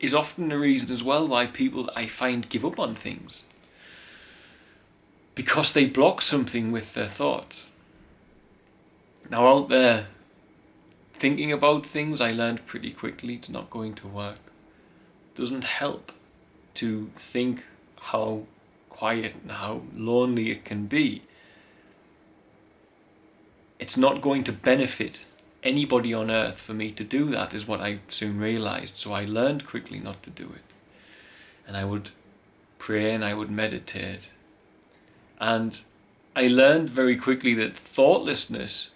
is often the reason as well why people, I find, give up on things. Because they block something with their thoughts. Now out there, thinking about things, I learned pretty quickly it's not going to work. It doesn't help to think how quiet and how lonely it can be. It's not going to benefit anybody on earth for me to do that, is what I soon realized. So I learned quickly not to do it. And I would pray and I would meditate. And I learned very quickly that thoughtlessness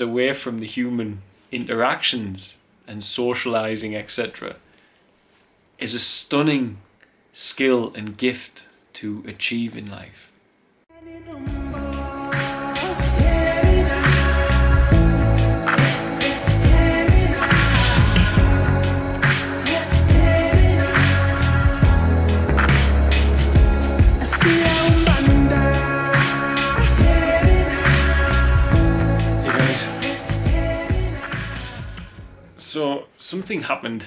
away from the human interactions and socializing, etc., is a stunning skill and gift to achieve in life. So something happened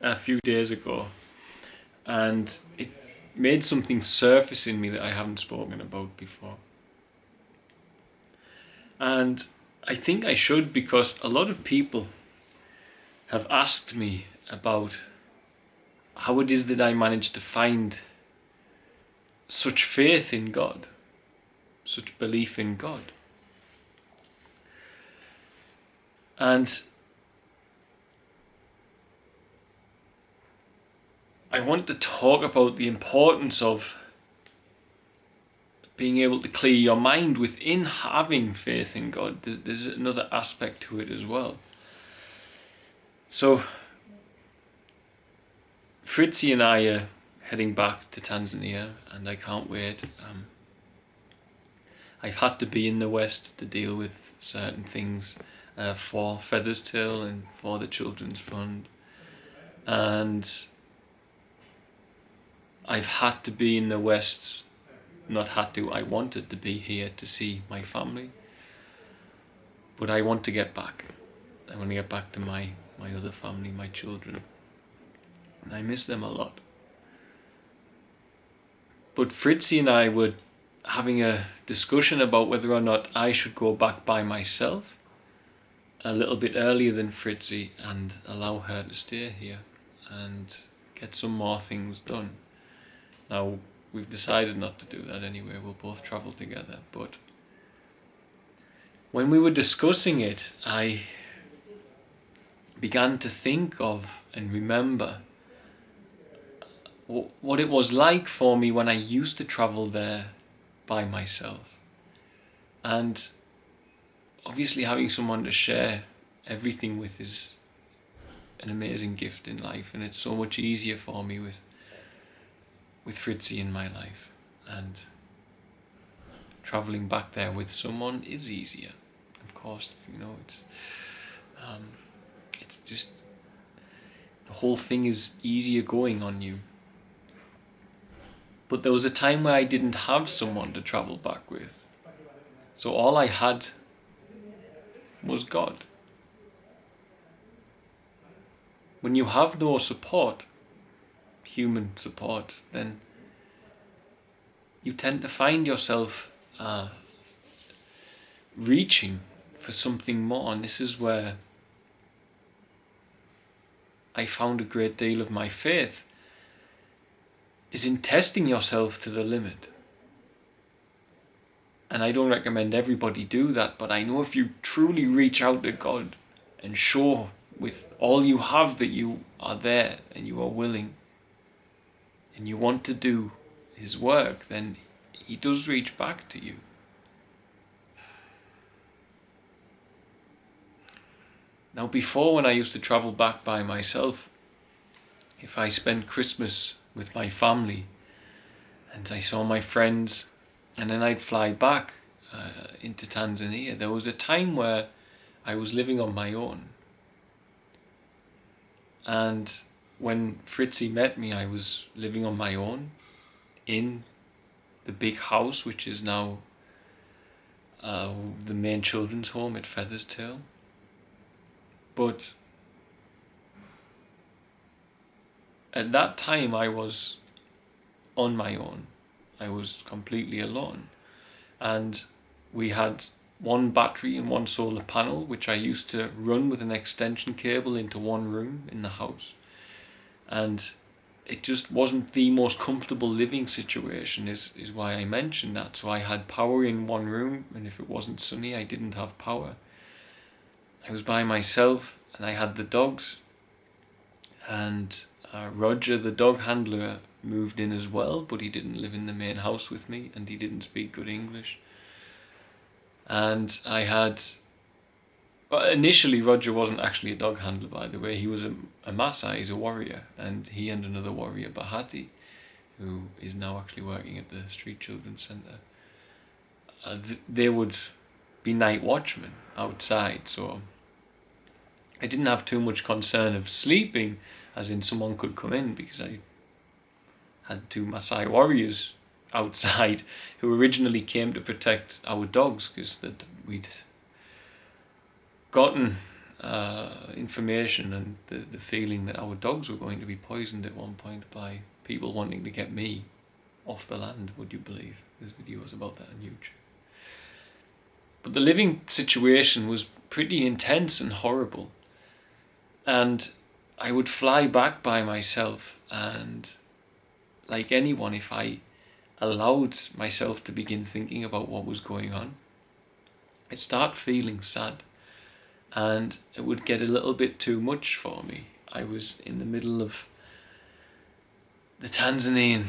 a few days ago, and it made something surface in me that I haven't spoken about before. And I think I should, because a lot of people have asked me about how it is that I managed to find such faith in God, such belief in God. And I want to talk about the importance of being able to clear your mind within having faith in God. There's another aspect to it as well. So, Fritzy and I are heading back to Tanzania, and I can't wait. I've had to be in the West to deal with certain things for Feather's Tale and for the Children's Fund, and I've had to be in the West, not had to, I wanted to be here to see my family, but I want to get back. I want to get back to my other family, my children, and I miss them a lot. But Fritzy and I were having a discussion about whether or not I should go back by myself a little bit earlier than Fritzy and allow her to stay here and get some more things done. Now, we've decided not to do that anyway, we'll both travel together, but when we were discussing it, I began to think of and remember what it was like for me when I used to travel there by myself. And obviously having someone to share everything with is an amazing gift in life, and it's so much easier for me with Fritzy in my life, and travelling back there with someone is easier. Of course, you know, it's just, the whole thing is easier going on you. But there was a time where I didn't have someone to travel back with, so all I had was God. When you have no support, human support, then you tend to find yourself reaching for something more, and this is where I found a great deal of my faith, is in testing yourself to the limit. And I don't recommend everybody do that, but I know if you truly reach out to God and show with all you have that you are there and you are willing and you want to do His work, then He does reach back to you. Now, before, when I used to travel back by myself, if I spent Christmas with my family and I saw my friends, and then I'd fly back into Tanzania, there was a time where I was living on my own. And when Fritzy met me, I was living on my own in the big house, which is now the main children's home at Featherstail. But at that time I was on my own. I was completely alone. And we had one battery and one solar panel, which I used to run with an extension cable into one room in the house. And it just wasn't the most comfortable living situation, is why I mentioned that. So I had power in one room, and if it wasn't sunny, I didn't have power. I was by myself, and I had the dogs. And Roger, the dog handler, moved in as well, but he didn't live in the main house with me, and he didn't speak good English. And I had... initially, Roger wasn't actually a dog handler, by the way. He was a Maasai, he's a warrior, and he and another warrior, Bahati, who is now actually working at the Street Children's Centre, they would be night watchmen outside, so I didn't have too much concern of sleeping, as in someone could come in, because I had two Maasai warriors outside who originally came to protect our dogs, because we'd gotten information and the feeling that our dogs were going to be poisoned at one point by people wanting to get me off the land, would you believe? There's videos about that on YouTube. But the living situation was pretty intense and horrible. And I would fly back by myself, and like anyone, if I allowed myself to begin thinking about what was going on, I'd start feeling sad, and it would get a little bit too much for me. I was in the middle of the Tanzanian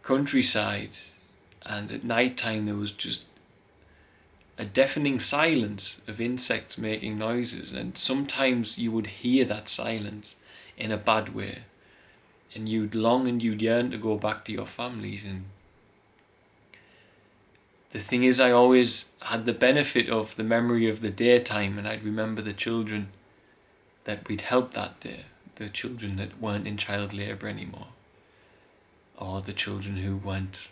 countryside, and at night time there was just a deafening silence of insects making noises, and sometimes you would hear that silence in a bad way, and you'd long and you'd yearn to go back to your families. And the thing is, I always had the benefit of the memory of the daytime, and I'd remember the children that we'd helped that day, the children that weren't in child labour anymore, or the children who weren't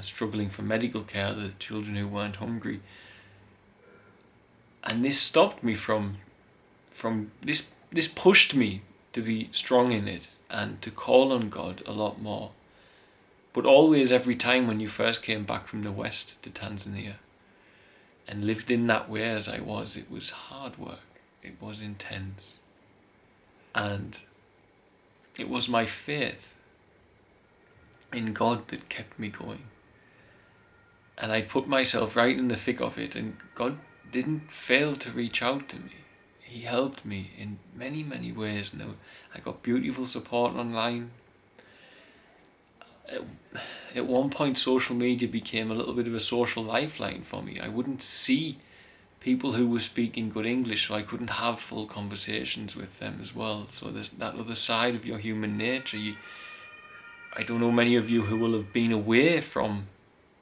struggling for medical care, the children who weren't hungry. And this stopped me from this pushed me to be strong in it and to call on God a lot more. But always, every time when you first came back from the West to Tanzania and lived in that way as I was, it was hard work, it was intense. And it was my faith in God that kept me going. And I put myself right in the thick of it, and God didn't fail to reach out to me. He helped me in many, many ways. Now, I got beautiful support online. At one point, social media became a little bit of a social lifeline for me. I wouldn't see people who were speaking good English, so I couldn't have full conversations with them as well. So there's that other side of your human nature. I don't know many of you who will have been away from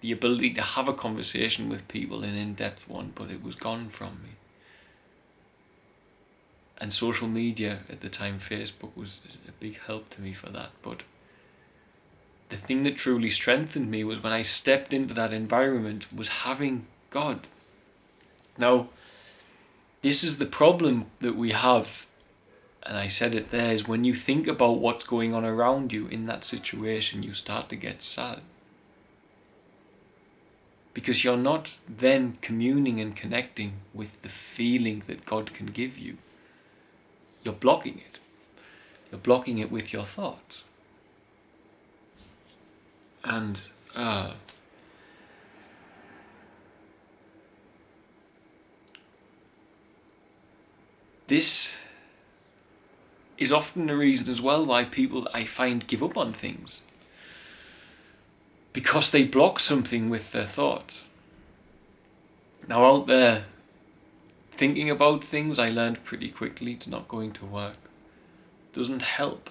the ability to have a conversation with people, an in-depth one, but it was gone from me. And social media at the time, Facebook, was a big help to me for that. But the thing that truly strengthened me was when I stepped into that environment, was having God. Now, this is the problem that we have, and I said it there, is when you think about what's going on around you in that situation, you start to get sad. Because you're not then communing and connecting with the feeling that God can give you. You're blocking it. You're blocking it with your thoughts. And this is often the reason as well why people, I find, give up on things. Because they block something with their thoughts. Now, out there, thinking about things, I learned pretty quickly it's not going to work. It doesn't help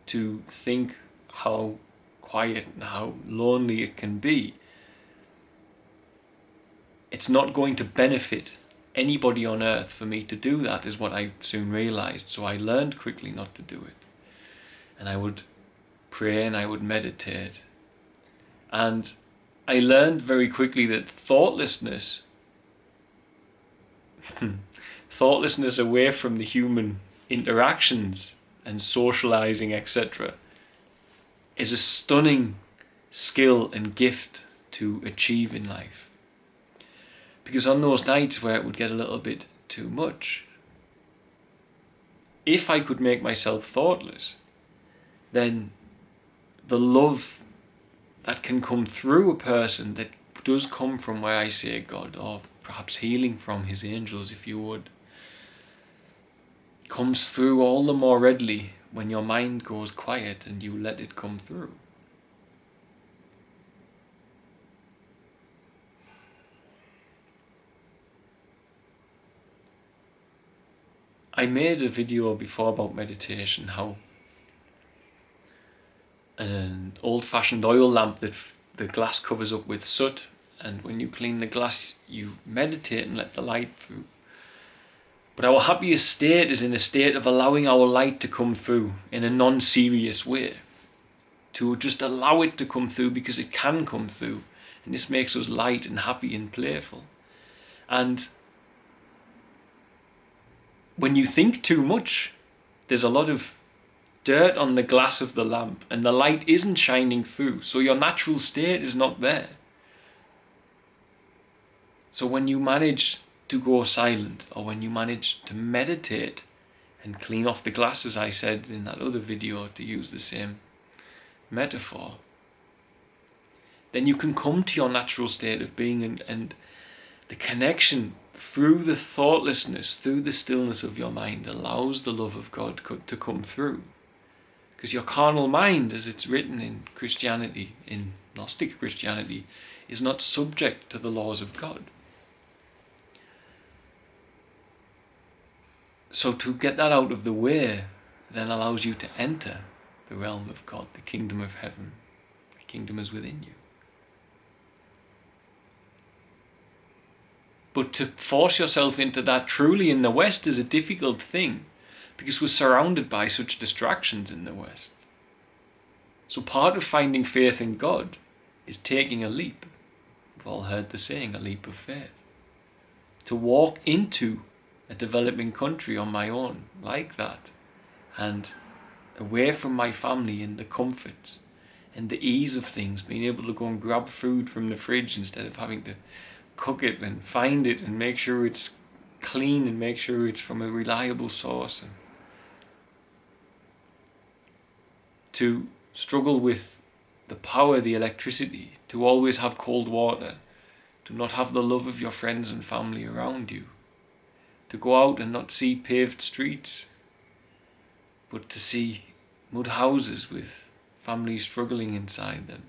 to think how quiet and how lonely it can be. It's not going to benefit anybody on earth for me to do that, is what I soon realized. So I learned quickly not to do it. And I would pray and I would meditate. And I learned very quickly that thoughtlessness thoughtlessness away from the human interactions and socializing, etc., is a stunning skill and gift to achieve in life. Because on those nights where it would get a little bit too much, if I could make myself thoughtless, then the love that can come through a person that does come from where I say God, or perhaps healing from his angels if you would, comes through all the more readily when your mind goes quiet and you let it come through. I made a video before about meditation, how an old-fashioned oil lamp that the glass covers up with soot, and when you clean the glass you meditate and let the light through. But our happiest state is in a state of allowing our light to come through in a non-serious way. To just allow it to come through because it can come through, and this makes us light and happy and playful. And when you think too much, there's a lot of dirt on the glass of the lamp and the light isn't shining through, so your natural state is not there. So when you manage to go silent, or when you manage to meditate and clean off the glass, as I said in that other video, to use the same metaphor, then you can come to your natural state of being, and the connection through the thoughtlessness, through the stillness of your mind, allows the love of God to come through. Because your carnal mind, as it's written in Christianity, in Gnostic Christianity, is not subject to the laws of God. So to get that out of the way then allows you to enter the realm of God, the kingdom of heaven. The kingdom is within you. But to force yourself into that truly in the West is a difficult thing, because we're surrounded by such distractions in the West. So part of finding faith in God is taking a leap. We've all heard the saying, a leap of faith. To walk into a developing country on my own, like that, and away from my family and the comforts and the ease of things, being able to go and grab food from the fridge instead of having to cook it and find it and make sure it's clean and make sure it's from a reliable source, and to struggle with the power, the electricity, to always have cold water, to not have the love of your friends and family around you, to go out and not see paved streets, but to see mud houses with families struggling inside them,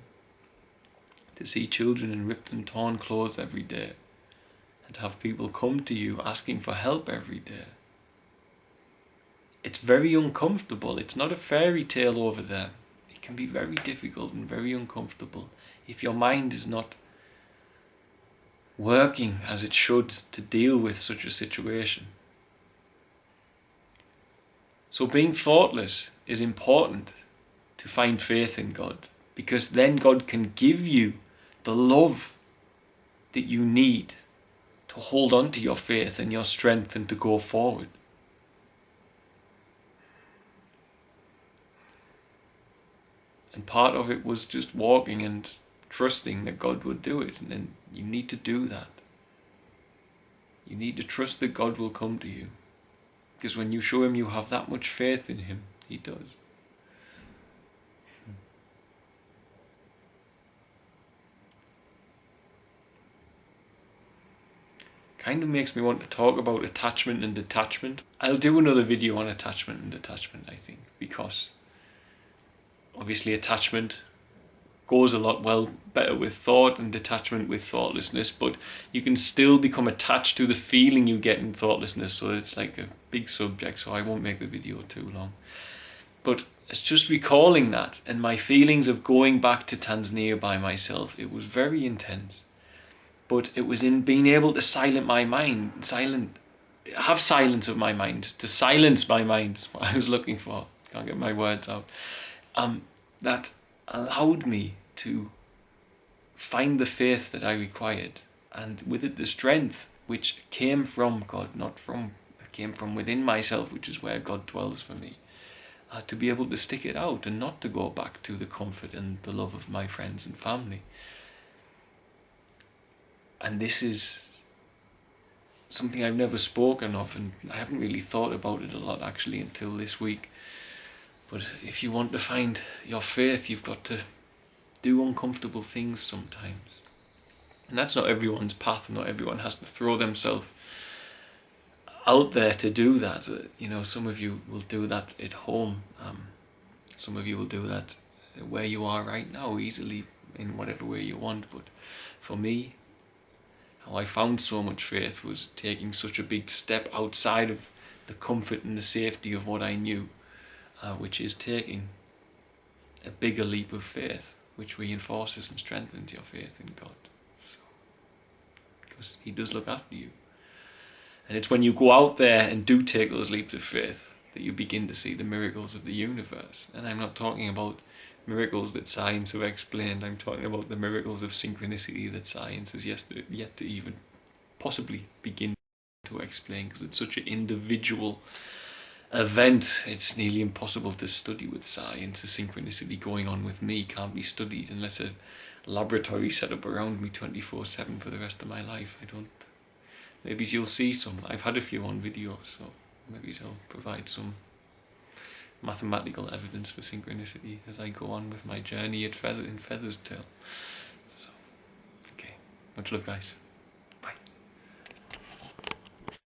to see children in ripped and torn clothes every day, and to have people come to you asking for help every day. It's very uncomfortable. It's not a fairy tale over there. It can be very difficult and very uncomfortable if your mind is not working as it should to deal with such a situation. So being thoughtless is important to find faith in God, because then God can give you the love that you need to hold on to your faith and your strength and to go forward. And part of it was just walking and trusting that God would do it. And then you need to do that. You need to trust that God will come to you. Because when you show him you have that much faith in him, he does. Kind of makes me want to talk about attachment and detachment. I'll do another video on attachment and detachment, I think, because obviously attachment goes a lot better with thought and detachment with thoughtlessness, but you can still become attached to the feeling you get in thoughtlessness, so it's like a big subject, so I won't make the video too long. But it's just recalling that, and my feelings of going back to Tanzania by myself, it was very intense. But it was in being able to silence my mind, have silence of my mind, to silence my mind is what I was looking for. Can't get my words out. That allowed me to find the faith that I required, and with it the strength which came from God, came from within myself, which is where God dwells for me, to be able to stick it out and not to go back to the comfort and the love of my friends and family. And this is something I've never spoken of, and I haven't really thought about it a lot actually until this week. But if you want to find your faith, you've got to do uncomfortable things sometimes. And that's not everyone's path. Not everyone has to throw themselves out there to do that. Some of you will do that at home. Some of you will do that where you are right now, easily, in whatever way you want. But for me, how I found so much faith was taking such a big step outside of the comfort and the safety of what I knew, which is taking a bigger leap of faith, which reinforces and strengthens your faith in God. Because He does look after you. And it's when you go out there and do take those leaps of faith that you begin to see the miracles of the universe. And I'm not talking about miracles that science have explained. I'm talking about the miracles of synchronicity that science has yet to even possibly begin to explain, because it's such an individual event. It's nearly impossible to study with science. The synchronicity going on with me can't be studied unless a laboratory set up around me 24/7 for the rest of my life. Maybe you'll see some. I've had a few on video, so maybe I'll provide some mathematical evidence for synchronicity as I go on with my journey in Feather's Tail. So, okay, much love, guys.